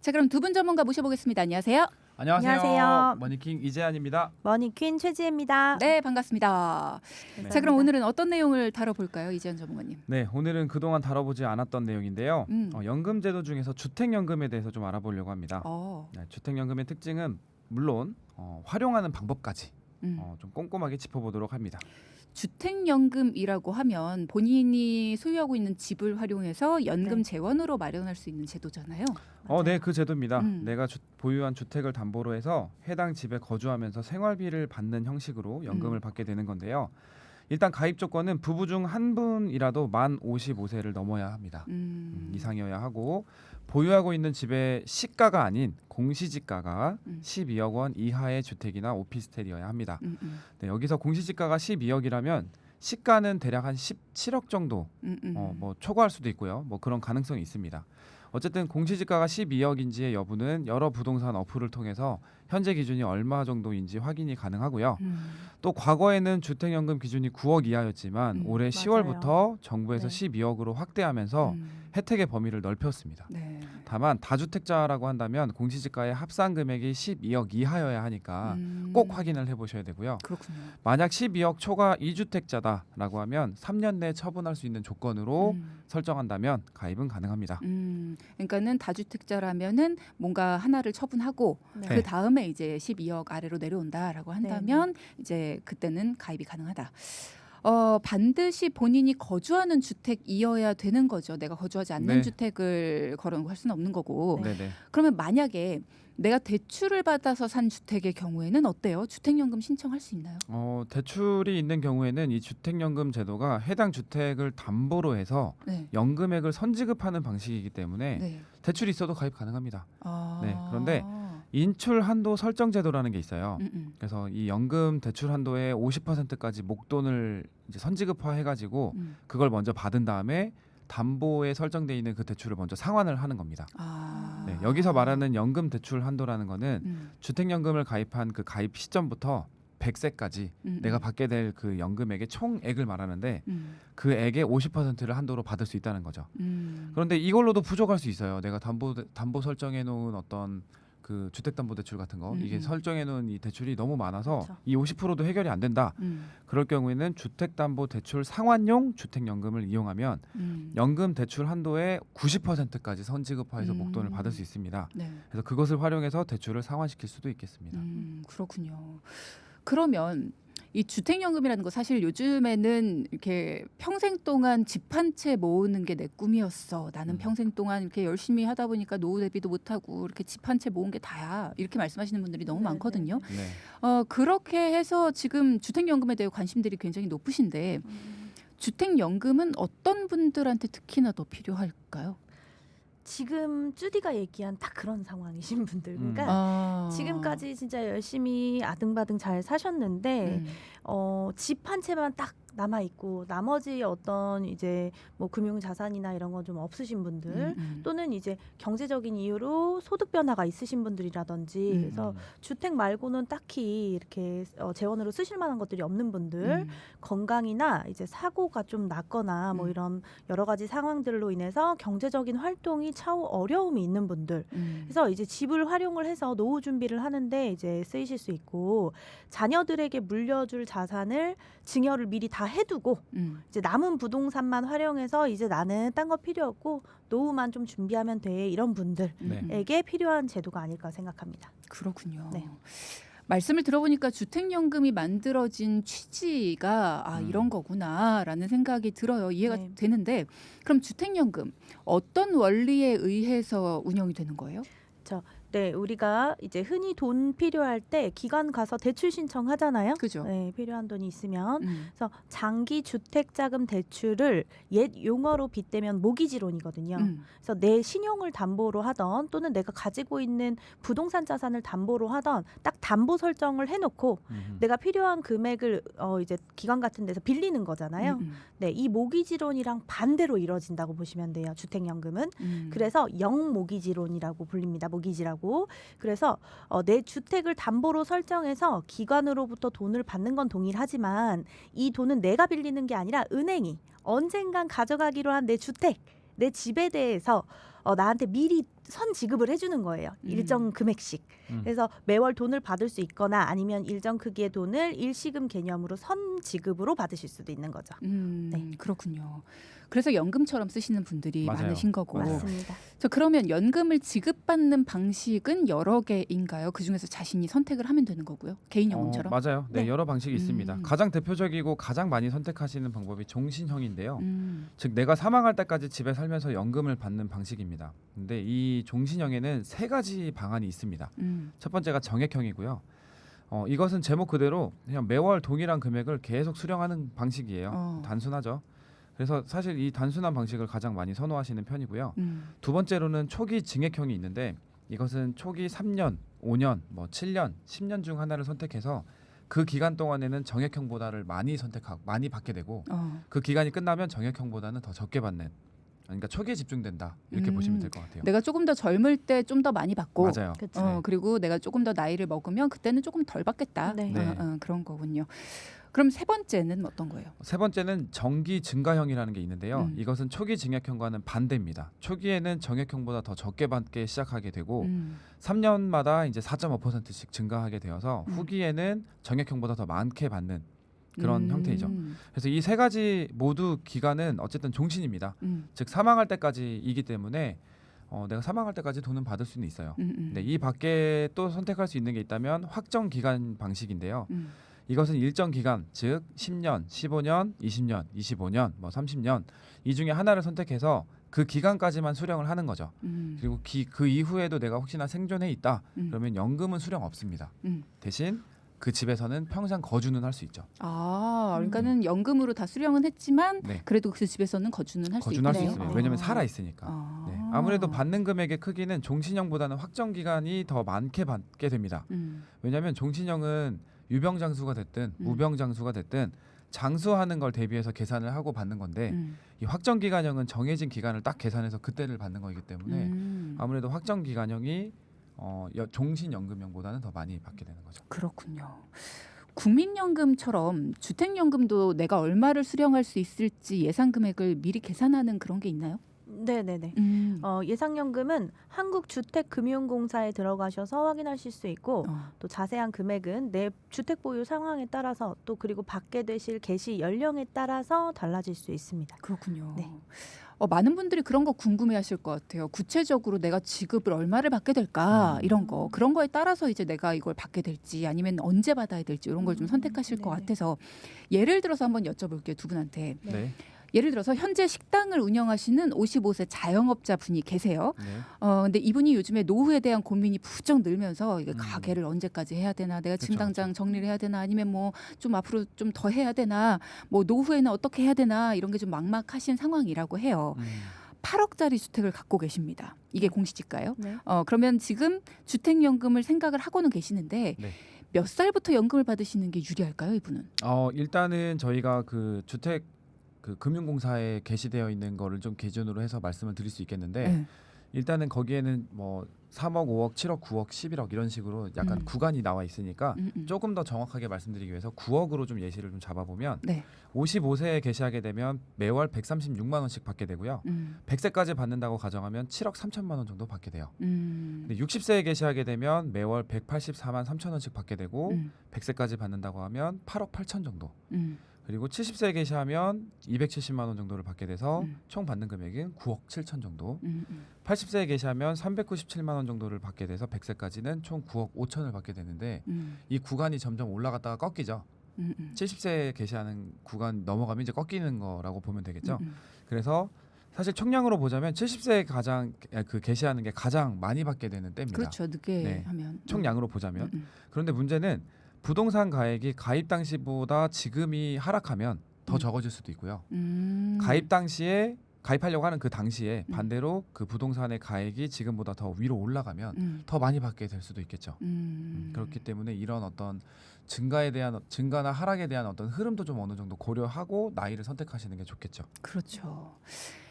자, 그럼 두 분 전문가 모셔보겠습니다. 안녕하세요. 안녕하세요. 머니킹 이재한입니다. 머니퀸 최지혜입니다. 네, 반갑습니다. 네. 자, 그럼 오늘은 어떤 내용을 다뤄볼까요, 이재현 전문가님? 네, 오늘은 그동안 다뤄보지 않았던 내용인데요. 연금제도 중에서 주택연금에 대해서 좀 알아보려고 합니다. 네, 주택연금의 특징은 물론 활용하는 방법까지 좀 꼼꼼하게 짚어보도록 합니다. 주택연금이라고 하면 본인이 소유하고 있는 집을 활용해서 연금 네. 재원으로 마련할 수 있는 제도잖아요. 네, 그 제도입니다. 내가 보유한 주택을 담보로 해서 해당 집에 거주하면서 생활비를 받는 형식으로 연금을 받게 되는 건데요. 일단 가입 조건은 부부 중 한 분이라도 만 55세를 넘어야 합니다. 이상이어야 하고 보유하고 있는 집의 시가가 아닌 공시지가가 12억 원 이하의 주택이나 오피스텔이어야 합니다. 네, 여기서 공시지가가 12억이라면 시가는 대략 한 17억 정도 뭐 초과할 수도 있고요. 뭐 그런 가능성이 있습니다. 어쨌든 공시지가가 12억인지의 여부는 여러 부동산 어플을 통해서 현재 기준이 얼마 정도인지 확인이 가능하고요. 또 과거에는 주택연금 기준이 9억 이하였지만 올해 맞아요. 10월부터 정부에서 네. 12억으로 확대하면서 혜택의 범위를 넓혔습니다. 네. 다만 다주택자라고 한다면 공시지가의 합산 금액이 12억 이하여야 하니까 꼭 확인을 해보셔야 되고요. 그렇군요. 만약 12억 초과 2주택자다라고 하면 3년 내에 처분할 수 있는 조건으로 설정한다면 가입은 가능합니다. 그러니까는 다주택자라면은 뭔가 하나를 처분하고 네. 그 다음에 이제 12억 아래로 내려온다라고 한다면 이제 그때는 가입이 가능하다. 반드시 본인이 거주하는 주택이어야 되는 거죠. 내가 거주하지 않는 네. 주택을 걸어놓고 할 수는 없는 거고. 네. 네네. 그러면 만약에 내가 대출을 받아서 산 주택의 경우에는 어때요? 주택연금 신청할 수 있나요? 대출이 있는 경우에는 이 주택연금 제도가 해당 주택을 담보로 해서 네. 연금액을 선지급하는 방식이기 때문에 네. 대출이 있어도 가입 가능합니다. 아. 네, 그런데 인출 한도 설정 제도라는 게 있어요. 음. 그래서 이 연금 대출 한도의 50%까지 목돈을 이제 선지급화해가지고 그걸 먼저 받은 다음에 담보에 설정돼 있는 그 대출을 먼저 상환을 하는 겁니다. 아. 네, 여기서 말하는 연금 대출 한도라는 거는 음. 주택연금을 가입한 그 가입 시점부터 100세까지 내가 받게 될 그 연금액의 총액을 말하는데 그 액의 50%를 한도로 받을 수 있다는 거죠. 그런데 이걸로도 부족할 수 있어요. 내가 담보 설정해 놓은 어떤 그 주택담보대출 같은 거 이게 설정해 놓은 이 대출이 너무 많아서 그렇죠. 이 50%도 해결이 안 된다. 그럴 경우에는 주택담보대출 상환용 주택연금을 이용하면 연금 대출 한도의 90%까지 선지급화해서 목돈을 받을 수 있습니다. 네. 그래서 그것을 활용해서 대출을 상환시킬 수도 있겠습니다. 그렇군요. 그러면 이 주택연금이라는 거 사실 요즘에는 이렇게 평생 동안 집 한 채 모으는 게 내 꿈이었어. 나는 평생 동안 이렇게 열심히 하다 보니까 노후 대비도 못하고 이렇게 집 한 채 모은 게 다야. 이렇게 말씀하시는 분들이 너무 네, 많거든요. 네. 그렇게 해서 지금 주택연금에 대해 관심들이 굉장히 높으신데 주택연금은 어떤 분들한테 특히나 더 필요할까요? 지금 쭈디가 얘기한 딱 그런 상황이신 분들. 그러니까 지금까지 진짜 열심히 아등바등 잘 사셨는데 집 한 채만 딱 남아 있고 나머지 어떤 이제 뭐 금융 자산이나 이런 건 좀 없으신 분들 또는 이제 경제적인 이유로 소득 변화가 있으신 분들이라든지 그래서 주택 말고는 딱히 이렇게 재원으로 쓰실 만한 것들이 없는 분들 건강이나 이제 사고가 좀 났거나 뭐 이런 여러 가지 상황들로 인해서 경제적인 활동이 차후 어려움이 있는 분들 그래서 이제 집을 활용을 해서 노후 준비를 하는데 이제 쓰이실 수 있고 자녀들에게 물려줄 자산을 증여를 미리 다 해두고 이제 남은 부동산만 활용해서 이제 나는 딴 거 필요 없고 노후만 좀 준비하면 돼 이런 분들에게 필요한 제도가 아닐까 생각합니다. 그렇군요. 네. 말씀을 들어보니까 주택연금이 만들어진 취지가 이런 거구나라는 생각이 들어요. 이해가 네. 되는데 그럼 주택연금 어떤 원리에 의해서 운영이 되는 거예요? 네, 우리가 이제 흔히 돈 필요할 때 기관 가서 대출 신청하잖아요. 그죠? 네, 필요한 돈이 있으면. 그래서 장기 주택자금 대출을 옛 용어로 빗대면 모기지론이거든요. 그래서 내 신용을 담보로 하던 또는 내가 가지고 있는 부동산 자산을 담보로 하던 딱 담보 설정을 해놓고 내가 필요한 금액을 이제 기관 같은 데서 빌리는 거잖아요. 네, 이 모기지론이랑 반대로 이루어진다고 보시면 돼요. 주택연금은. 그래서 영모기지론이라고 불립니다. 모기지라고. 그래서 내 주택을 담보로 설정해서 기관으로부터 돈을 받는 건 동일하지만 이 돈은 내가 빌리는 게 아니라 은행이 언젠간 가져가기로 한 내 주택, 내 집에 대해서 나한테 미리 선 지급을 해주는 거예요. 일정 금액씩. 그래서 매월 돈을 받을 수 있거나 아니면 일정 크기의 돈을 일시금 개념으로 선 지급으로 받으실 수도 있는 거죠. 네. 그렇군요. 그래서 연금처럼 쓰시는 분들이 맞아요. 많으신 거고. 맞습니다. 저 그러면 연금을 지급받는 방식은 여러 개인가요? 그 중에서 자신이 선택을 하면 되는 거고요. 개인연금처럼? 맞아요. 네, 네. 여러 방식이 있습니다. 가장 대표적이고 가장 많이 선택하시는 방법이 종신형인데요. 즉 내가 사망할 때까지 집에 살면서 연금을 받는 방식입니다. 근데 이 종신형에는 세 가지 방안이 있습니다. 첫 번째가 정액형이고요. 이것은 제목 그대로 그냥 매월 동일한 금액을 계속 수령하는 방식이에요. 단순하죠. 그래서 사실 이 단순한 방식을 가장 많이 선호하시는 편이고요. 두 번째로는 초기 증액형이 있는데 이것은 초기 3년, 5년, 7년, 10년 중 하나를 선택해서 그 기간 동안에는 정액형보다를 많이 받게 되고 그 기간이 끝나면 정액형보다는 더 적게 받는, 그러니까 초기에 집중된다 이렇게 보시면 될 것 같아요. 내가 조금 더 젊을 때 좀 더 많이 받고 맞아요. 그쵸. 그리고 내가 조금 더 나이를 먹으면 그때는 조금 덜 받겠다. 네. 네. 그런 거군요. 그럼 세 번째는 어떤 거예요? 세 번째는 정기 증가형이라는 게 있는데요. 이것은 초기 증액형과는 반대입니다. 초기에는 정액형보다 더 적게 받게 시작하게 되고 3년마다 이제 4.5%씩 증가하게 되어서 후기에는 정액형보다 더 많게 받는 그런 형태이죠. 그래서 이 세 가지 모두 기간은 어쨌든 종신입니다. 즉 사망할 때까지이기 때문에 내가 사망할 때까지 돈은 받을 수는 있어요. 네, 이 밖에 또 선택할 수 있는 게 있다면 확정 기간 방식인데요. 이것은 일정 기간, 즉 10년, 15년, 20년, 25년, 30년 이 중에 하나를 선택해서 그 기간까지만 수령을 하는 거죠. 그리고 그 이후에도 내가 혹시나 생존해 있다 그러면 연금은 수령 없습니다. 대신 그 집에서는 평생 거주는 할 수 있죠. 그러니까는 연금으로 다 수령은 했지만 네. 그래도 그 집에서는 거주는 할 수 거주는 할 수 있네요. 있어요. 왜냐하면 살아 있으니까. 네. 아무래도 받는 금액의 크기는 종신형보다는 확정 기간이 더 많게 받게 됩니다. 왜냐하면 종신형은 유병장수가 됐든 무병장수가 됐든 장수하는 걸 대비해서 계산을 하고 받는 건데 이 확정기간형은 정해진 기간을 딱 계산해서 그때를 받는 거기 때문에 아무래도 확정기간형이 종신연금형보다는 더 많이 받게 되는 거죠. 그렇군요. 국민연금처럼 주택연금도 내가 얼마를 수령할 수 있을지 예상 금액을 미리 계산하는 그런 게 있나요? 네네네. 예상연금은 한국주택금융공사에 들어가셔서 확인하실 수 있고 또 자세한 금액은 내 주택 보유 상황에 따라서 또 그리고 받게 되실 개시 연령에 따라서 달라질 수 있습니다. 그렇군요. 네. 많은 분들이 그런 거 궁금해하실 것 같아요. 구체적으로 내가 지급을 얼마를 받게 될까 이런 거 그런 거에 따라서 이제 내가 이걸 받게 될지 아니면 언제 받아야 될지 이런 걸 좀 선택하실 것 네네. 같아서 예를 들어서 한번 여쭤볼게요 두 분한테. 네. 예를 들어서 현재 식당을 운영하시는 55세 자영업자 분이 계세요. 네. 근데 이분이 요즘에 노후에 대한 고민이 부쩍 늘면서 이게 가게를 언제까지 해야 되나, 내가 지금 그쵸, 당장 정리를 해야 되나, 아니면 뭐 좀 앞으로 좀 더 해야 되나, 뭐 노후에는 어떻게 해야 되나 이런 게 좀 막막하신 상황이라고 해요. 8억짜리 주택을 갖고 계십니다. 이게 공시지가요. 네. 그러면 지금 주택연금을 생각을 하고는 계시는데 네. 몇 살부터 연금을 받으시는 게 유리할까요, 이분은? 일단은 저희가 그 주택 그 금융공사에 게시되어 있는 거를 좀 기준으로 해서 말씀을 드릴 수 있겠는데 네. 일단은 거기에는 3억, 5억, 7억, 9억, 11억 이런 식으로 약간 구간이 나와 있으니까 조금 더 정확하게 말씀드리기 위해서 9억으로 좀 예시를 좀 잡아보면 네. 55세에 게시하게 되면 매월 136만 원씩 받게 되고요. 100세까지 받는다고 가정하면 7억 3천만 원 정도 받게 돼요. 근데 60세에 게시하게 되면 매월 184만 3천 원씩 받게 되고 100세까지 받는다고 하면 8억 8천 정도. 그리고 70세에 게시하면 270만 원 정도를 받게 돼서 총 받는 금액은 9억 7천 정도. 80세에 게시하면 397만 원 정도를 받게 돼서 100세까지는 총 9억 5천을 받게 되는데 이 구간이 점점 올라갔다가 꺾이죠. 70세에 게시하는 구간 넘어가면 이제 꺾이는 거라고 보면 되겠죠. 그래서 사실 총량으로 보자면 70세에 가장 그 게시하는 게 가장 많이 받게 되는 때입니다. 그렇죠. 늦게 네. 하면. 총량으로 보자면. 그런데 문제는 부동산 가액이 가입 당시보다 지금이 하락하면 더 적어질 수도 있고요. 가입 당시에 가입하려고 하는 그 당시에 반대로 그 부동산의 가액이 지금보다 더 위로 올라가면 더 많이 받게 될 수도 있겠죠. 그렇기 때문에 이런 어떤 증가나 하락에 대한 어떤 흐름도 좀 어느 정도 고려하고 나이를 선택하시는 게 좋겠죠. 그렇죠.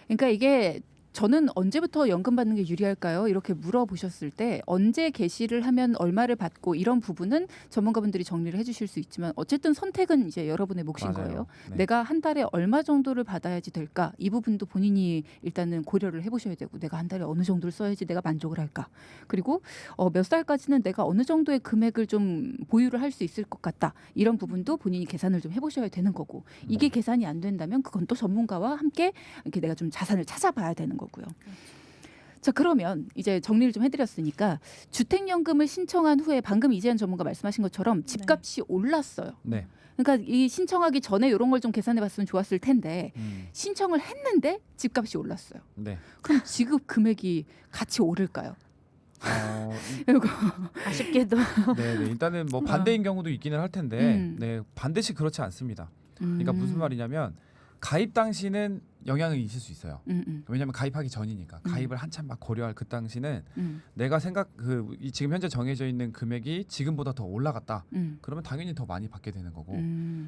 그러니까 이게 저는 언제부터 연금 받는 게 유리할까요? 이렇게 물어보셨을 때 언제 개시를 하면 얼마를 받고 이런 부분은 전문가분들이 정리를 해주실 수 있지만 어쨌든 선택은 이제 여러분의 몫인 맞아요. 거예요. 네. 내가 한 달에 얼마 정도를 받아야지 될까? 이 부분도 본인이 일단은 고려를 해보셔야 되고 내가 한 달에 어느 정도를 써야지 내가 만족을 할까? 그리고 몇 살까지는 내가 어느 정도의 금액을 좀 보유를 할 수 있을 것 같다. 이런 부분도 본인이 계산을 좀 해보셔야 되는 거고 이게 계산이 안 된다면 그건 또 전문가와 함께 이렇게 내가 좀 자산을 찾아봐야 되는 거고요. 자, 그러면 이제 정리를 좀 해드렸으니까 주택연금을 신청한 후에 방금 이재현 전문가 말씀하신 것처럼 집값이 올랐어요. 네. 그러니까 이 신청하기 전에 이런 걸 좀 계산해봤으면 좋았을 텐데 신청을 했는데 집값이 올랐어요. 네. 그럼 지급 금액이 같이 오를까요? 이거 아쉽게도 네, 일단은 뭐 반대인 경우도 있기는 할 텐데 네, 반드시 그렇지 않습니다. 그러니까 무슨 말이냐면 가입 당시는 영향이 있을 수 있어요. 왜냐하면 가입하기 전이니까 가입을 한참 막 고려할 그 당시는 내가 지금 현재 정해져 있는 금액이 지금보다 더 올라갔다. 그러면 당연히 더 많이 받게 되는 거고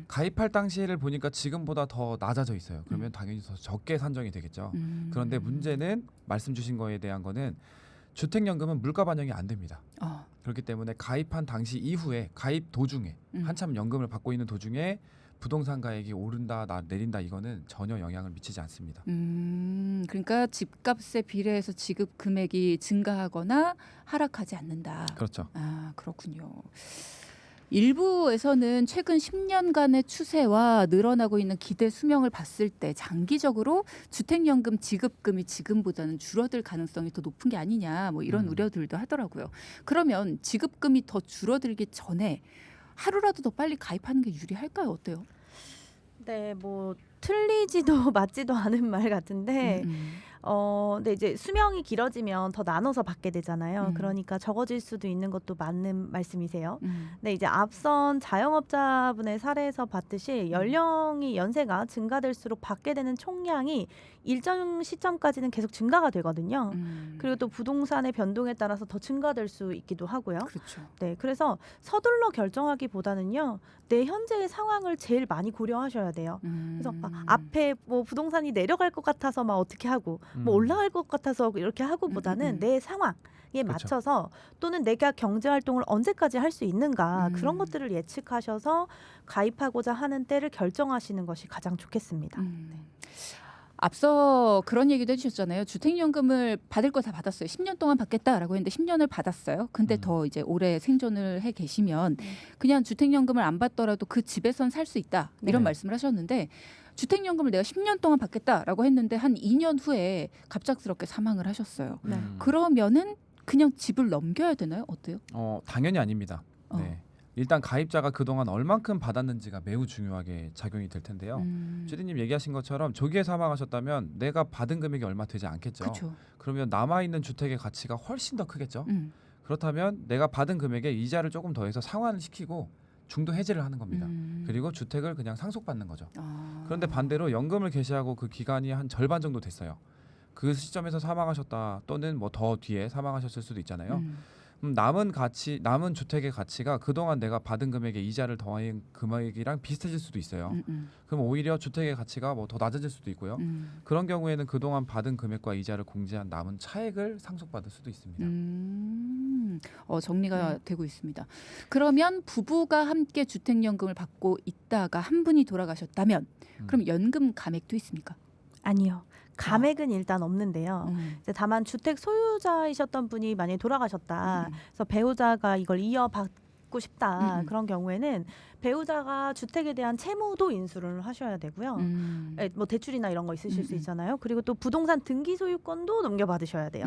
가입할 당시를 보니까 지금보다 더 낮아져 있어요. 그러면 당연히 더 적게 산정이 되겠죠. 그런데 문제는 말씀 주신 거에 대한 거는 주택연금은 물가 반영이 안 됩니다. 그렇기 때문에 가입한 당시 이후에 가입 도중에 한참 연금을 받고 있는 도중에 부동산 가액이 오른다 내린다 이거는 전혀 영향을 미치지 않습니다. 그러니까 집값에 비례해서 지급 금액이 증가하거나 하락하지 않는다. 그렇죠. 아, 그렇군요. 일부에서는 최근 10년간의 추세와 늘어나고 있는 기대 수명을 봤을 때 장기적으로 주택연금 지급금이 지금보다는 줄어들 가능성이 더 높은 게 아니냐 뭐 이런 우려들도 하더라고요. 그러면 지급금이 더 줄어들기 전에 하루라도 더 빨리 가입하는 게 유리할까요? 어때요? 네, 뭐 틀리지도 맞지도 않은 말 같은데 근데 이제 수명이 길어지면 더 나눠서 받게 되잖아요. 그러니까 적어질 수도 있는 것도 맞는 말씀이세요. 근데 이제 앞선 자영업자분의 사례에서 봤듯이 연세가 증가될수록 받게 되는 총량이 일정 시점까지는 계속 증가가 되거든요. 그리고 또 부동산의 변동에 따라서 더 증가될 수 있기도 하고요. 그렇죠. 네, 그래서 서둘러 결정하기보다는요, 내 현재의 상황을 제일 많이 고려하셔야 돼요. 그래서 앞에 뭐 부동산이 내려갈 것 같아서 막 어떻게 하고, 뭐 올라갈 것 같아서 이렇게 하고보다는 내 상황에 그렇죠. 맞춰서 또는 내가 경제 활동을 언제까지 할 수 있는가 그런 것들을 예측하셔서 가입하고자 하는 때를 결정하시는 것이 가장 좋겠습니다. 네. 앞서 그런 얘기도 해주셨잖아요. 주택연금을 받을 거 다 받았어요. 10년 동안 받겠다라고 했는데 10년을 받았어요. 근데 더 이제 오래 생존을 해 계시면 그냥 주택연금을 안 받더라도 그 집에선 살 수 있다. 이런 말씀을 하셨는데 주택연금을 내가 10년 동안 받겠다라고 했는데 한 2년 후에 갑작스럽게 사망을 하셨어요. 그러면은 그냥 집을 넘겨야 되나요? 어때요? 당연히 아닙니다. 네. 일단 가입자가 그동안 얼만큼 받았는지가 매우 중요하게 작용이 될 텐데요. 주디님 얘기하신 것처럼 조기에 사망하셨다면 내가 받은 금액이 얼마 되지 않겠죠. 그쵸. 그러면 남아있는 주택의 가치가 훨씬 더 크겠죠. 그렇다면 내가 받은 금액에 이자를 조금 더해서 상환을 시키고 중도 해지를 하는 겁니다. 그리고 주택을 그냥 상속받는 거죠. 그런데 반대로 연금을 개시하고 그 기간이 한 절반 정도 됐어요. 그 시점에서 사망하셨다 또는 뭐 더 뒤에 사망하셨을 수도 있잖아요. 남은 주택의 가치가 그동안 내가 받은 금액에 이자를 더한 금액이랑 비슷해질 수도 있어요. 그럼 오히려 주택의 가치가 뭐 더 낮아질 수도 있고요. 그런 경우에는 그동안 받은 금액과 이자를 공제한 남은 차액을 상속받을 수도 있습니다. 정리가 되고 있습니다. 그러면 부부가 함께 주택연금을 받고 있다가 한 분이 돌아가셨다면 그럼 연금 감액도 있습니까? 아니요. 감액은 일단 없는데요. 이제 다만 주택 소유자이셨던 분이 만약에 돌아가셨다. 그래서 배우자가 이걸 이어받고 싶다. 그런 경우에는 배우자가 주택에 대한 채무도 인수를 하셔야 되고요. 뭐 대출이나 이런 거 있으실 수 있잖아요. 그리고 또 부동산 등기 소유권도 넘겨받으셔야 돼요.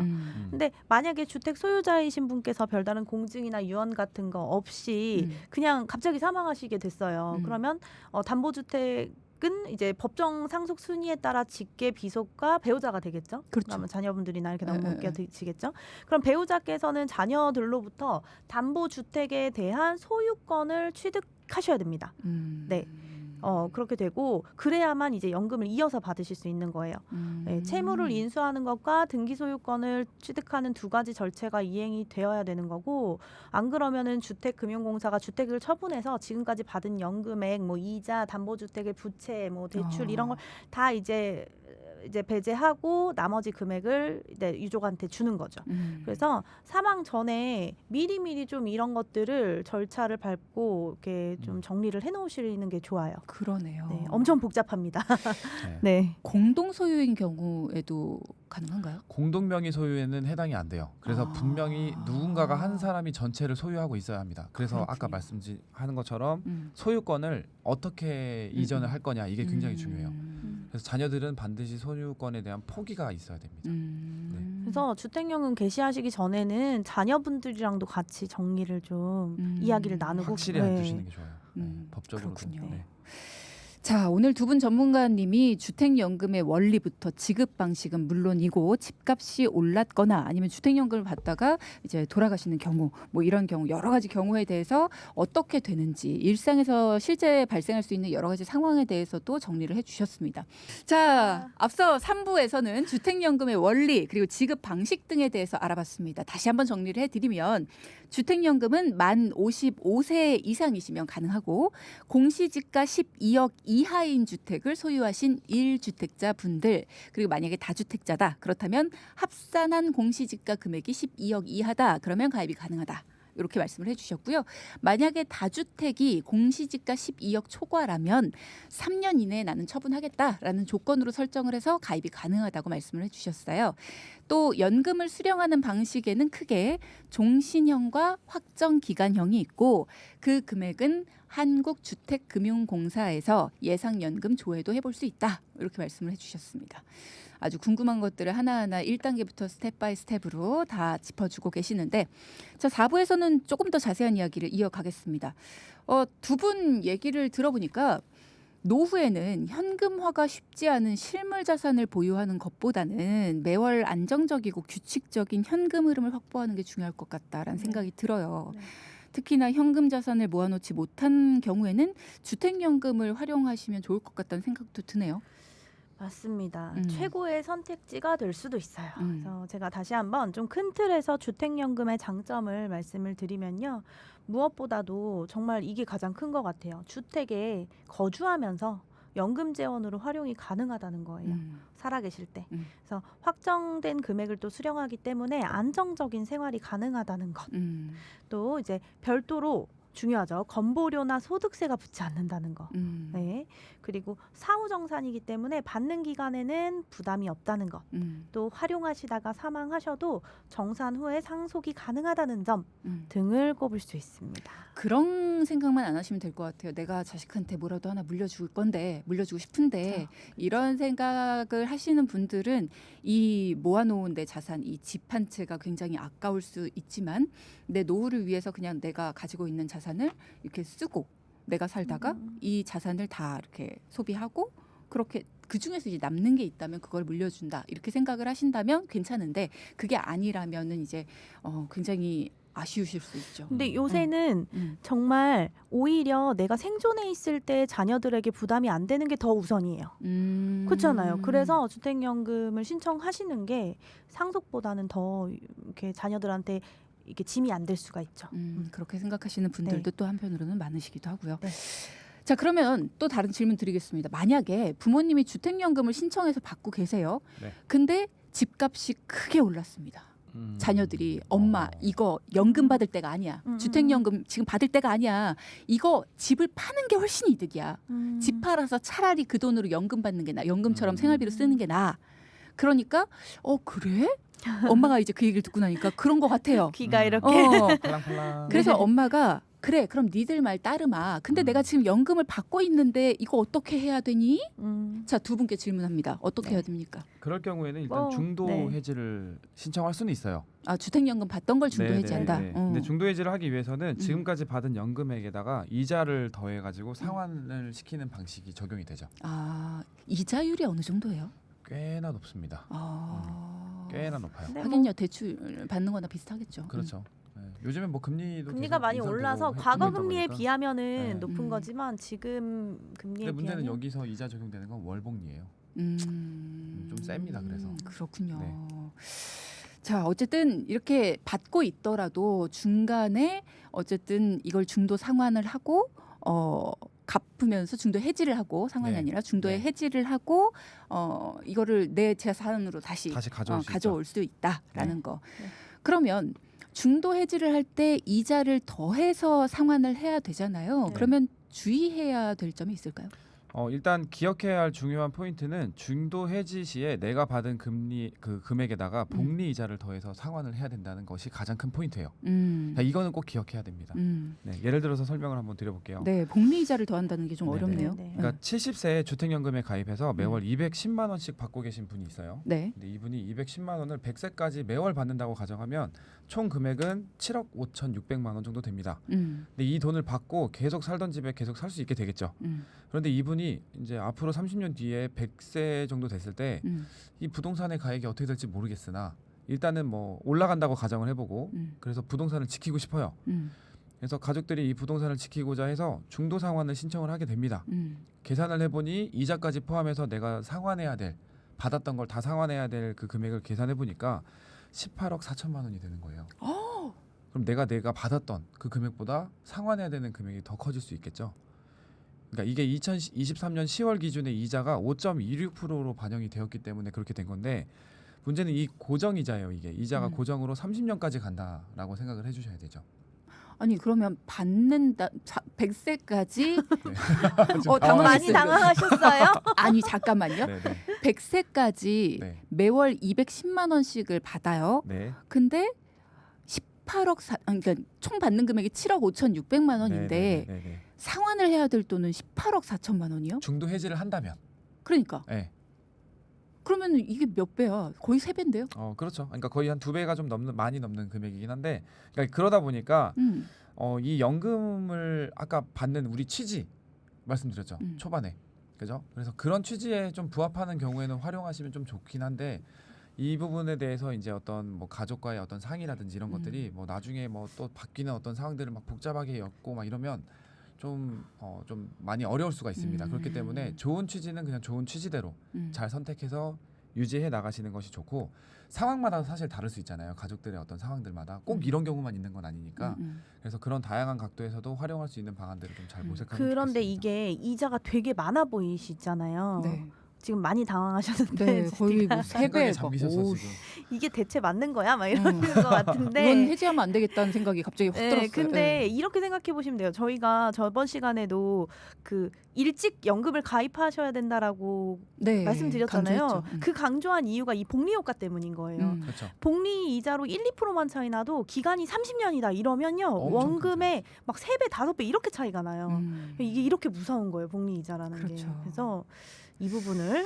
근데 만약에 주택 소유자이신 분께서 별다른 공증이나 유언 같은 거 없이 그냥 갑자기 사망하시게 됐어요. 그러면 담보주택 은 이제 법정 상속 순위에 따라 직계 비속과 배우자가 되겠죠. 그렇죠. 그러면 자녀분들이나 이렇게 넘겨지겠죠. 그럼 배우자께서는 자녀들로부터 담보주택에 대한 소유권을 취득하셔야 됩니다. 네. 그렇게 되고 그래야만 이제 연금을 이어서 받으실 수 있는 거예요. 네, 채무를 인수하는 것과 등기 소유권을 취득하는 두 가지 절차가 이행이 되어야 되는 거고 안 그러면은 주택금융공사가 주택을 처분해서 지금까지 받은 연금액, 뭐 이자, 담보주택의 부채, 뭐 대출 이런 걸 다 이제 이제 배제하고 나머지 금액을 이제 유족한테 주는 거죠. 그래서 사망 전에 미리미리 좀 이런 것들을 절차를 밟고 이렇게 좀 정리를 해놓으시는 게 좋아요. 그러네요. 네, 엄청 복잡합니다. 네. 네. 공동 소유인 경우에도 가능한가요? 공동 명의 소유에는 해당이 안 돼요. 그래서 아. 분명히 누군가가 한 사람이 전체를 소유하고 있어야 합니다. 그래서 그렇군요. 아까 말씀하는 것처럼 음. 소유권을 어떻게 이전을 할 거냐 이게 굉장히 중요해요. 그래서 자녀들은 반드시 소유권에 대한 포기가 있어야 됩니다. 그래서 주택연금 개시하시기 전에는 자녀분들이랑도 같이 정리를 좀 이야기를 나누고 확실히 네. 해두시는 게 좋아요. 법적으로도. 그렇군요. 네. 자, 오늘 두 분 전문가님이 주택연금의 원리부터 지급 방식은 물론이고 집값이 올랐거나 아니면 주택연금을 받다가 이제 돌아가시는 경우 뭐 이런 경우 여러 가지 경우에 대해서 어떻게 되는지 일상에서 실제 발생할 수 있는 여러 가지 상황에 대해서도 정리를 해주셨습니다. 자, 앞서 3부에서는 주택연금의 원리 그리고 지급 방식 등에 대해서 알아봤습니다. 다시 한번 정리를 해드리면 주택연금은 만 55세 이상이시면 가능하고 공시지가 12억 이하인 주택을 소유하신 1주택자 분들 그리고 만약에 다주택자다 그렇다면 합산한 공시지가 금액이 12억 이하다 그러면 가입이 가능하다. 이렇게 말씀을 해주셨고요. 만약에 다주택이 공시지가 12억 초과라면 3년 이내에 나는 처분하겠다라는 조건으로 설정을 해서 가입이 가능하다고 말씀을 해주셨어요. 또 연금을 수령하는 방식에는 크게 종신형과 확정기간형이 있고 그 금액은 한국주택금융공사에서 예상연금 조회도 해볼 수 있다. 이렇게 말씀을 해주셨습니다. 아주 궁금한 것들을 하나하나 1단계부터 스텝 바이 스텝으로 다 짚어주고 계시는데 자 4부에서는 조금 더 자세한 이야기를 이어가겠습니다. 두 분 얘기를 들어보니까 노후에는 현금화가 쉽지 않은 실물 자산을 보유하는 것보다는 매월 안정적이고 규칙적인 현금 흐름을 확보하는 게 중요할 것 같다라는 생각이 들어요. 네. 특히나 현금 자산을 모아놓지 못한 경우에는 주택연금을 활용하시면 좋을 것 같다는 생각도 드네요. 맞습니다. 최고의 선택지가 될 수도 있어요. 음. 그래서 제가 다시 한번 좀 큰 틀에서 주택연금의 장점을 말씀을 드리면요. 무엇보다도 정말 이게 가장 큰 것 같아요. 주택에 거주하면서 연금 재원으로 활용이 가능하다는 거예요. 살아계실 때. 그래서 확정된 금액을 또 수령하기 때문에 안정적인 생활이 가능하다는 것. 또 이제 별도로 중요하죠. 건보료나 소득세가 붙지 않는다는 거. 네. 그리고 사후정산이기 때문에 받는 기간에는 부담이 없다는 것. 또 활용하시다가 사망하셔도 정산 후에 상속이 가능하다는 점 등을 꼽을 수 있습니다. 그런 생각만 안 하시면 될 것 같아요. 내가 자식한테 뭐라도 하나 물려주고 싶은데 그렇죠. 이런 생각을 하시는 분들은 이 모아놓은 내 자산, 이 집 한 채가 굉장히 아까울 수 있지만 내 노후를 위해서 그냥 내가 가지고 있는 자산을 이렇게 쓰고 내가 살다가 이 자산을 다 이렇게 소비하고 그렇게 그 중에서 이제 남는 게 있다면 그걸 물려준다 이렇게 생각을 하신다면 괜찮은데 그게 아니라면은 이제 굉장히 아쉬우실 수 있죠. 근데 요새는 정말 오히려 내가 생존해 있을 때 자녀들에게 부담이 안 되는 게 더 우선이에요. 그렇잖아요. 그래서 주택연금을 신청하시는 게 상속보다는 더 이렇게 자녀들한테 이게 짐이 안 될 수가 있죠. 그렇게 생각하시는 분들도 네. 또 한편으로는 많으시기도 하고요. 네. 자 그러면 또 다른 질문 드리겠습니다. 만약에 부모님이 주택연금을 신청해서 받고 계세요. 네. 근데 집값이 크게 올랐습니다. 자녀들이 엄마 이거 연금 받을 때가 아니야. 주택연금 지금 받을 때가 아니야. 이거 집을 파는 게 훨씬 이득이야. 집 팔아서 차라리 그 돈으로 연금 받는 게 나아. 연금처럼 생활비로 쓰는 게 나아. 그러니까 그래? 엄마가 이제 그 얘기를 듣고 나니까 그런 것 같아요. 귀가 이렇게 팔랑팔랑. 그래서 네. 엄마가 그래 그럼 니들 말 따르마. 근데 내가 지금 연금을 받고 있는데 이거 어떻게 해야 되니? 자, 두 분께 질문합니다. 어떻게 네. 해야 됩니까? 그럴 경우에는 일단 중도 네. 해지를 신청할 수는 있어요. 아, 주택연금 받던 걸 중도 네, 해지한다. 네, 네. 근데 중도 해지를 하기 위해서는 음. 지금까지 받은 연금액에다가 이자를 더해가지고 상환을 시키는 방식이 적용이 되죠. 아, 이자율이 어느 정도예요? 꽤나 높습니다. 꽤나 높아요. 네. 하긴요, 대출 받는 거나 비슷하겠죠. 그렇죠. 네. 요즘엔 뭐 금리도 금리가 계속 많이 인상되고 올라서 있다 과거 금리에 보니까. 비하면은 네. 높은 거지만 지금 금리에 근데 문제는 비하면 여기서 이자 적용되는 건 월복리예요. 좀 셉니다. 그래서 그렇군요. 네. 자, 어쨌든 이렇게 받고 있더라도 중간에 어쨌든 이걸 중도 상환을 하고 갚으면서 중도 해지를 하고 상환이 네. 아니라 중도에 네. 해지를 하고 이거를 내 재산으로 다시 가져올 수 수 있다라는 거. 네. 그러면 중도 해지를 할 때 이자를 더해서 상환을 해야 되잖아요. 네. 그러면 주의해야 될 점이 있을까요? 일단 기억해야 할 중요한 포인트는 중도 해지 시에 내가 받은 금리 그 금액에다가 복리 이자를 더해서 상환을 해야 된다는 것이 가장 큰 포인트예요. 이거는 꼭 기억해야 됩니다. 네, 예를 들어서 설명을 한번 드려볼게요. 네, 복리 이자를 더한다는 게 좀 네네. 어렵네요. 네. 그러니까 70세에 주택연금에 가입해서 매월 210만 원씩 받고 계신 분이 있어요. 네. 근데 이분이 210만 원을 100세까지 매월 받는다고 가정하면 총 금액은 7억 5,600만 원 정도 됩니다. 근데 이 돈을 받고 계속 살던 집에 계속 살 수 있게 되겠죠. 그런데 이분이 이제 앞으로 30년 뒤에 100세 정도 됐을 때 이 부동산의 가액이 어떻게 될지 모르겠으나 일단은 뭐 올라간다고 가정을 해보고 그래서 부동산을 지키고 싶어요. 그래서 가족들이 이 부동산을 지키고자 해서 중도 상환을 신청을 하게 됩니다. 계산을 해보니 이자까지 포함해서 내가 상환해야 될 받았던 걸 다 상환해야 될 그 금액을 계산해 보니까 18억 4천만 원이 되는 거예요. 그럼 내가 받았던 그 금액보다 상환해야 되는 금액이 더 커질 수 있겠죠. 그러니까 이게 2023년 10월 기준의 이자가 5.26%로 반영이 되었기 때문에 그렇게 된 건데 문제는 이 고정이자예요. 이게 이자가 고정으로 30년까지 간다라고 생각을 해주셔야 되죠. 아니 그러면 받는다 100세까지 많이 당황하셨어요? 아니 잠깐만요. 네네. 100세까지 네. 매월 210만 원씩을 받아요. 네. 근데 18억 그러니까 총 받는 금액이 7억 5,600만 원인데 네네네네. 상환을 해야 될 돈은 18억 4천만 원이요? 중도 해지를 한다면. 그러니까 네. 그러면 이게 몇 배야? 거의 3배인데요? 그렇죠. 그러니까 거의 한 2배가 좀 많이 넘는 금액이긴 한데, 그러니까 그러다 보니까 이 연금을 아까 받는 우리 취지 말씀드렸죠. 초반에. 그죠? 그래서 그런 취지에 좀 부합하는 경우에는 활용하시면 좀 좋긴 한데 이 부분에 대해서 이제 어떤 뭐 가족과의 어떤 상의라든지 이런 것들이 뭐 나중에 뭐 또 바뀌는 어떤 상황들을 막 복잡하게 엮고 막 이러면 좀 많이 어려울 수가 있습니다. 그렇기 때문에 좋은 취지는 그냥 좋은 취지대로 잘 선택해서 유지해 나가시는 것이 좋고 상황마다 사실 다를 수 있잖아요. 가족들의 어떤 상황들마다 꼭 이런 경우만 있는 건 아니니까 그래서 그런 다양한 각도에서도 활용할 수 있는 방안들을 좀 잘 모색하면 그런데 좋겠습니다. 이게 이자가 되게 많아 보이시잖아요. 네. 지금 많이 당황하셨는데 네, 거의 뭐 생각에 3배 잠기셨어 지금. 이게 대체 맞는 거야? 막 이러는 것 같은데. 이건 해지하면 안 되겠다는 생각이 갑자기 확 네, 들었어요. 근데 네. 이렇게 생각해 보시면 돼요. 저희가 저번 시간에도 그 일찍 연금을 가입하셔야 된다라고 네, 말씀드렸잖아요. 강조했죠. 그 강조한 이유가 이 복리 효과 때문인 거예요. 그렇죠. 복리 이자로 1, 2%만 차이 나도 기간이 30년이다 이러면요. 엄청 원금에 막 3배, 5배 이렇게 차이가 나요. 이게 이렇게 무서운 거예요. 복리 이자라는 게. 그렇죠. 그래서 이 부분을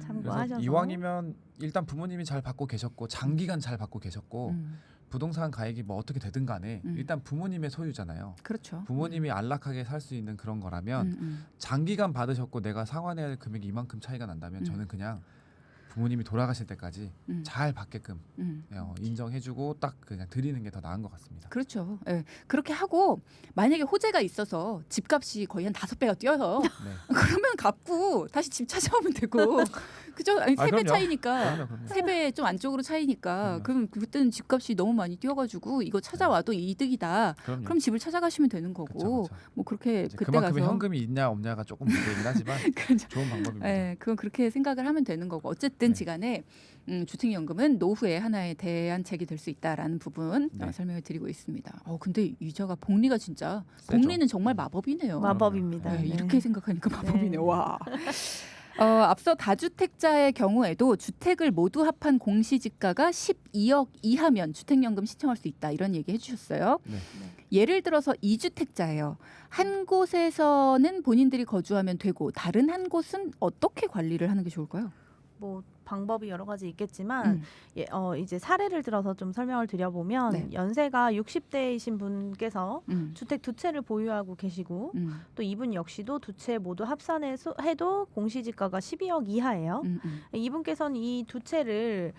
참고하셔서. 그래서 이왕이면 일단 부모님이 잘 받고 계셨고 장기간 잘 받고 계셨고 부동산 가액이 뭐 어떻게 되든 간에 일단 부모님의 소유잖아요. 그렇죠. 부모님이 안락하게 살 수 있는 그런 거라면 장기간 받으셨고 내가 상환해야 할 금액이 이만큼 차이가 난다면 저는 그냥 부모님이 돌아가실 때까지 잘 받게끔 인정해주고 딱 그냥 드리는 게 더 나은 것 같습니다. 그렇죠. 예. 그렇게 하고 만약에 호재가 있어서 집값이 거의 한 5배가 뛰어요. 네. 그러면 갚고 다시 집 찾아오면 되고. 그죠? 아니 3배 그럼요. 차이니까. 그럼요. 3배 좀 안쪽으로 차이니까. 그럼요. 그럼 그때는 집값이 너무 많이 뛰어가지고 이거 찾아와도 이득이다. 그럼요. 그럼 집을 찾아가시면 되는 거고. 그쵸, 그쵸. 뭐 그렇게 이제 그때 그만큼의 가서 현금이 있냐 없냐가 조금 문제이긴 하지만 그죠. 좋은 방법입니다. 네, 그건 그렇게 생각을 하면 되는 거고 어쨌든 네. 지간에 주택연금은 노후의 하나의 대안책이 될 수 있다라는 부분 네. 설명을 드리고 있습니다. 근데 이자가 복리가 진짜 세죠. 복리는 정말 마법이네요. 마법입니다. 네, 네. 이렇게 생각하니까 마법이네. 네. 와. 앞서 다주택자의 경우에도 주택을 모두 합한 공시지가가 12억 이하면 주택연금 신청할 수 있다 이런 얘기 해주셨어요. 네. 예를 들어서 2주택자예요. 한 곳에서는 본인들이 거주하면 되고 다른 한 곳은 어떻게 관리를 하는 게 좋을까요? 뭐 방법이 여러 가지 있겠지만 이제 사례를 들어서 좀 설명을 드려보면 네. 연세가 60대이신 분께서 주택 2채를 보유하고 계시고 또 이분 역시도 2채 모두 합산해도 공시지가가 12억 이하예요. 이분께서는 이 2채를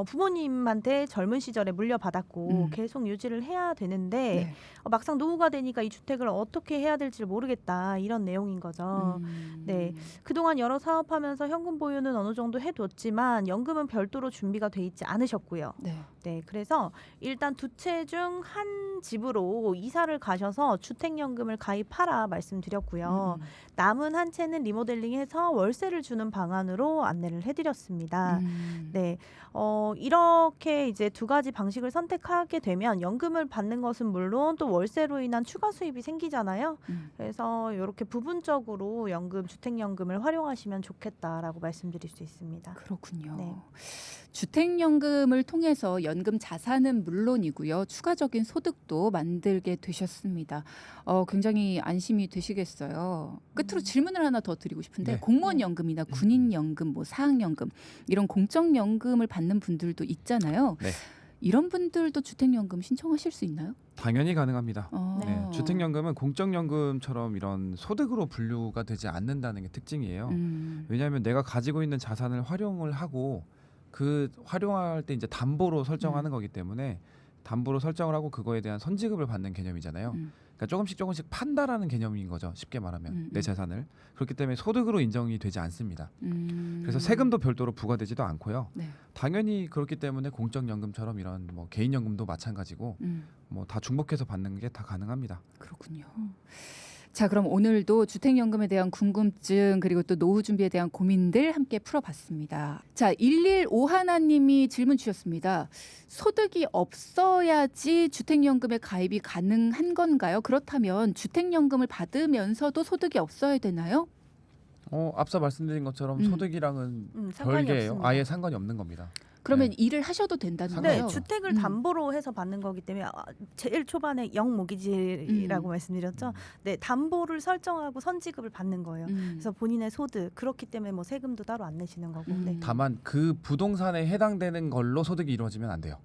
부모님한테 젊은 시절에 물려받았고 계속 유지를 해야 되는데 네. 막상 노후가 되니까 이 주택을 어떻게 해야 될지 모르겠다 이런 내용인 거죠. 네, 그동안 여러 사업하면서 현금 보유는 어느 정도 해뒀지만 연금은 별도로 준비가 돼 있지 않으셨고요. 네. 네, 그래서 일단 두 채 중 한 집으로 이사를 가셔서 주택연금을 가입하라 말씀드렸고요. 남은 한 채는 리모델링해서 월세를 주는 방안으로 안내를 해드렸습니다. 네, 이렇게 이제 두 가지 방식을 선택하게 되면 연금을 받는 것은 물론 또 월세로 인한 추가 수입이 생기잖아요. 그래서 이렇게 부분적으로 주택연금을 활용하시면 좋겠다라고 말씀드릴 수 있습니다. 그렇군요. 네. 주택연금을 통해서 연금 자산은 물론이고요. 추가적인 소득도 만들게 되셨습니다. 굉장히 안심이 되시겠어요. 끝으로 질문을 하나 더 드리고 싶은데 네. 공무원 연금이나 군인 연금, 뭐 사학연금 이런 공적 연금을 받는 분들도 있잖아요. 네. 이런 분들도 주택연금 신청하실 수 있나요? 당연히 가능합니다. 네. 네, 주택연금은 공적연금처럼 이런 소득으로 분류가 되지 않는다는 게 특징이에요. 왜냐하면 내가 가지고 있는 자산을 활용을 하고 그 활용할 때 이제 담보로 설정하는 거기 때문에 담보로 설정을 하고 그거에 대한 선지급을 받는 개념이잖아요. 그러니까 조금씩 판다라는 개념인 거죠. 쉽게 말하면 내 재산을. 그렇기 때문에 소득으로 인정이 되지 않습니다. 그래서 세금도 별도로 부과되지도 않고요. 네. 당연히 그렇기 때문에 공적연금처럼 이런 뭐 개인연금도 마찬가지고 뭐 다 중복해서 받는 게 다 가능합니다. 그렇군요. 자, 그럼 오늘도 주택연금에 대한 궁금증 그리고 또 노후 준비에 대한 고민들 함께 풀어봤습니다. 자, 115하나님이 질문 주셨습니다. 소득이 없어야지 주택연금에 가입이 가능한 건가요? 그렇다면 주택연금을 받으면서도 소득이 없어야 되나요? 앞서 말씀드린 것처럼 소득이랑은 상관이 별개예요. 없습니다. 아예 상관이 없는 겁니다. 그러면 네. 일을 하셔도 된다는 상관없어요. 네, 거예요? 주택을 담보로 해서 받는 거기 때문에 제일 초반에 영모기지라고 말씀드렸죠. 네, 담보를 설정하고 선지급을 받는 거예요. 그래서 본인의 소득 그렇기 때문에 뭐 세금도 따로 안 내시는 거고. 네. 다만 그 부동산에 해당되는 걸로 소득이 이루어지면 안 돼요.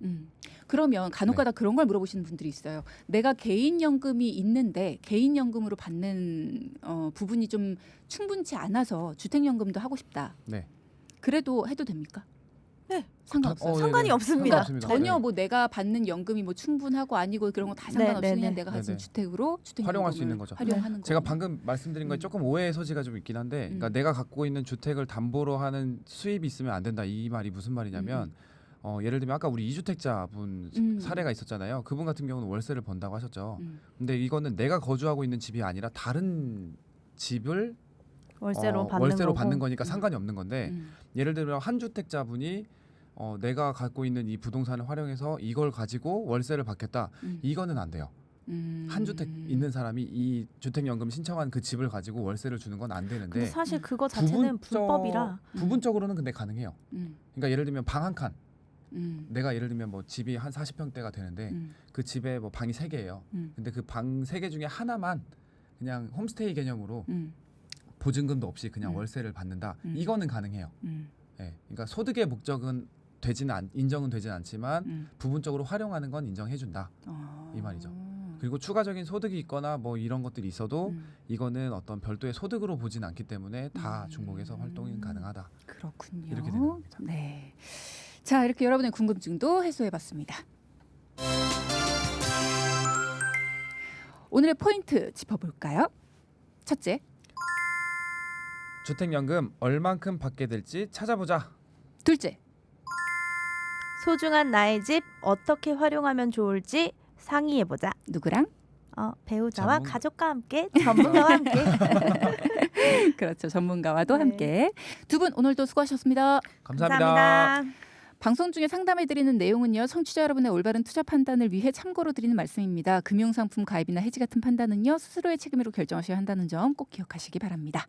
그러면 간혹가다 그런 걸 물어보시는 분들이 있어요. 내가 개인연금이 있는데 개인연금으로 받는 부분이 좀 충분치 않아서 주택연금도 하고 싶다. 네. 그래도 해도 됩니까? 네. 상관없어요. 상관이 네네. 없습니다. 상관없습니다. 전혀 네. 뭐 내가 받는 연금이 뭐 충분하고 아니고 그런 거 다 상관없이 네, 네, 그냥 네. 내가 가진 네, 네. 주택으로 주택연금을 활용할 수 있는 거죠. 활용하는 거. 제가 방금 말씀드린 거에 조금 오해의 소지가 좀 있긴 한데, 그러니까 내가 갖고 있는 주택을 담보로 하는 수입이 있으면 안 된다. 이 말이 무슨 말이냐면, 예를 들면 아까 우리 2주택자분 사례가 있었잖아요. 그분 같은 경우는 월세를 번다고 하셨죠. 근데 이거는 내가 거주하고 있는 집이 아니라 다른 집을 월세로 받는 거니까 상관이 없는 건데, 예를 들면 한 주택자분이 내가 갖고 있는 이 부동산을 활용해서 이걸 가지고 월세를 받겠다. 이거는 안 돼요. 한 주택 있는 사람이 이 주택연금 신청한 그 집을 가지고 월세를 주는 건 안 되는데, 근데 사실 그거 자체는 불법이라. 부분적으로는 근데 가능해요. 그러니까 예를 들면 방 한 칸. 내가 예를 들면 뭐 집이 한 40평대가 되는데 그 집에 뭐 방이 3개예요. 근데 그 방 3개 중에 하나만 그냥 홈스테이 개념으로 보증금도 없이 그냥 월세를 받는다. 이거는 가능해요. 네. 그러니까 소득의 목적은 인정은 되진 않지만 부분적으로 활용하는 건 인정해준다. 이 말이죠. 그리고 추가적인 소득이 있거나 뭐 이런 것들이 있어도 이거는 어떤 별도의 소득으로 보진 않기 때문에 다 중복해서 활동이 가능하다. 그렇군요. 이렇게 되는 겁니다. 네. 자, 이렇게 여러분의 궁금증도 해소해봤습니다. 오늘의 포인트 짚어볼까요? 첫째, 주택연금 얼만큼 받게 될지 찾아보자. 둘째, 소중한 나의 집 어떻게 활용하면 좋을지 상의해보자. 누구랑? 배우자와 전문가. 가족과 함께 전문가와 함께. 그렇죠. 전문가와도 네. 함께. 두 분 오늘도 수고하셨습니다. 감사합니다. 방송 중에 상담해드리는 내용은요. 청취자 여러분의 올바른 투자 판단을 위해 참고로 드리는 말씀입니다. 금융상품 가입이나 해지 같은 판단은요. 스스로의 책임으로 결정하셔야 한다는 점 꼭 기억하시기 바랍니다.